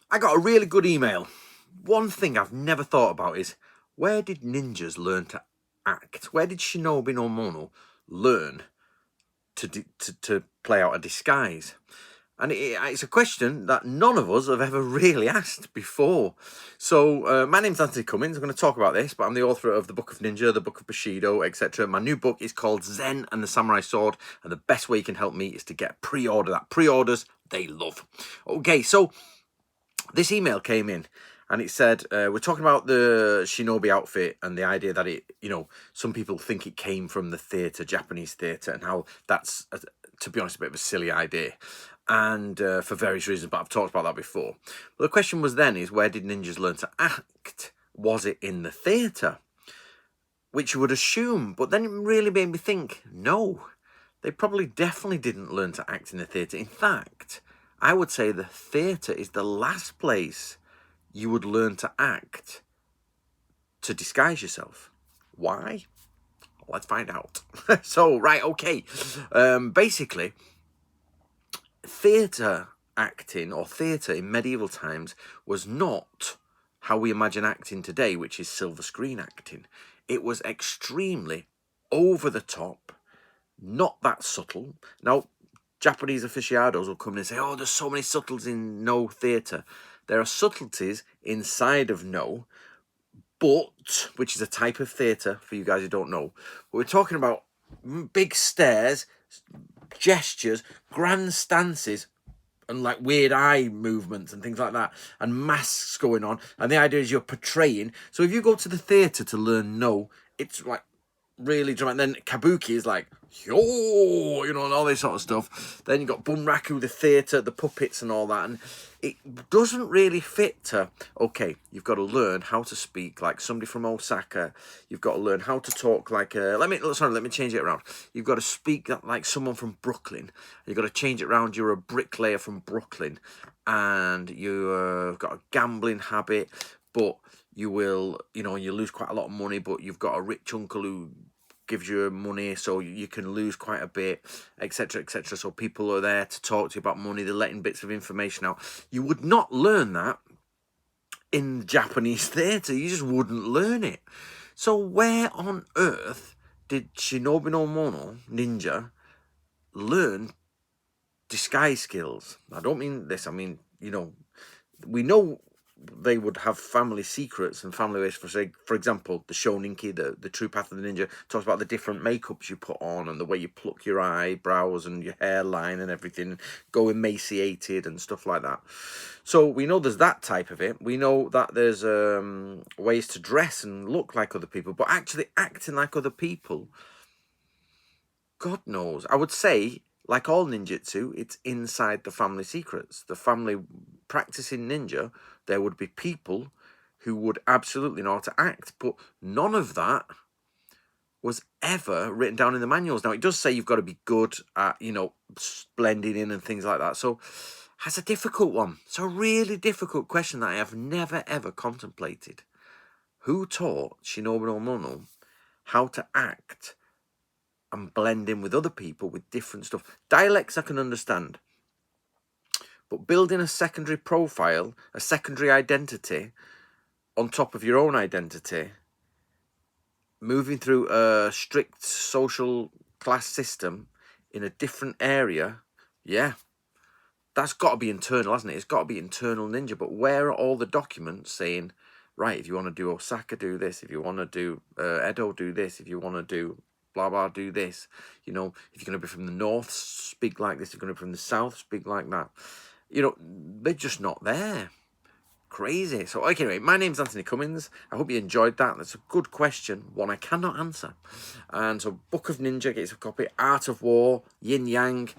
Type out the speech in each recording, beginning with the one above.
I got a really good email. One thing I've never thought about is, where did ninjas learn to act? Where did Shinobi no Mono learn to play out a disguise? And it's a question that none of us have ever really asked before. So my name's Anthony Cummins. I'm going to talk about this, but I'm the author of the Book of Ninja, the Book of Bushido, etc. My new book is called Zen and the Samurai Sword, and the best way you can help me is to get pre-order that. Pre-orders, they love. Okay, so this email came in and it said, we're talking about the shinobi outfit and the idea that it, some people think it came from the theatre, Japanese theatre, and how that's, to be honest, a bit of a silly idea. And for various reasons, but I've talked about that before. But the question was then is, where did ninjas learn to act? Was it in the theatre? Which you would assume, but then it really made me think, no, they probably definitely didn't learn to act in the theatre. In fact, I would say the theatre is the last place you would learn to act, to disguise yourself. Why? Let's find out. So, right, okay. Basically, theatre acting or theatre in medieval times was not how we imagine acting today, which is silver screen acting. It was extremely over the top, not that subtle. Now, Japanese aficionados will come in and say, oh, there's so many subtleties in No theatre. There are subtleties inside of No, but, which is a type of theatre, for you guys who don't know. But we're talking about big stares, gestures, grand stances, and like weird eye movements and things like that, and masks going on. And the idea is you're portraying. So if you go to the theatre to learn No, it's like really dramatic. And then kabuki is like, yo, and all this sort of stuff. Then you've got bunraku, the theatre, the puppets and all that. And it doesn't really fit to, okay, you've got to learn how to speak like somebody from Osaka. You've got to learn how to talk like let me change it around. You've got to speak like someone from Brooklyn. You've got to change it around. You're a bricklayer from Brooklyn and you've got a gambling habit, but you will, you lose quite a lot of money, but you've got a rich uncle who gives you money, so you can lose quite a bit, etc., etc. So people are there to talk to you about money. They're letting bits of information out. You would not learn that in Japanese theatre. You just wouldn't learn it. So where on earth did Shinobi no Mono, ninja, learn disguise skills? I don't mean this. I mean, we know they would have family secrets and family ways. For example, the Shoninki, the True Path of the Ninja, talks about the different makeups you put on and the way you pluck your eyebrows and your hairline and everything, go emaciated and stuff like that. So we know there's that type of it. We know that there's ways to dress and look like other people, but actually acting like other people, God knows. I would say, like all ninjutsu, it's inside the family secrets. The family practicing ninja, there would be people who would absolutely know how to act, but none of that was ever written down in the manuals. Now, it does say you've got to be good at, blending in and things like that. So that's a difficult one. It's a really difficult question that I have never, ever contemplated. Who taught Shinobi no Mono how to act and blend in with other people with different stuff? Dialects I can understand, but building a secondary profile, a secondary identity on top of your own identity, moving through a strict social class system in a different area, yeah, that's got to be internal, hasn't it? It's got to be internal ninja. But where are all the documents saying, right, if you want to do Osaka, do this. If you want to do Edo, do this. If you want to do blah, blah, do this. If you're going to be from the north, speak like this. If you're going to be from the south, speak like that. They're just not there. Crazy. So, anyway, my name's Anthony Cummins. I hope you enjoyed that. That's a good question, one I cannot answer. And so, Book of Ninja, get a copy. Art of War, Yin Yang,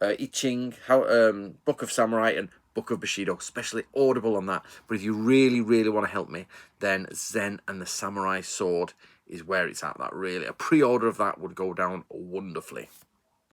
I Ching, Book of Samurai, and Book of Bushido, especially audible on that. But if you really, really want to help me, then Zen and the Samurai Sword is where it's at. That really, a pre-order of that would go down wonderfully.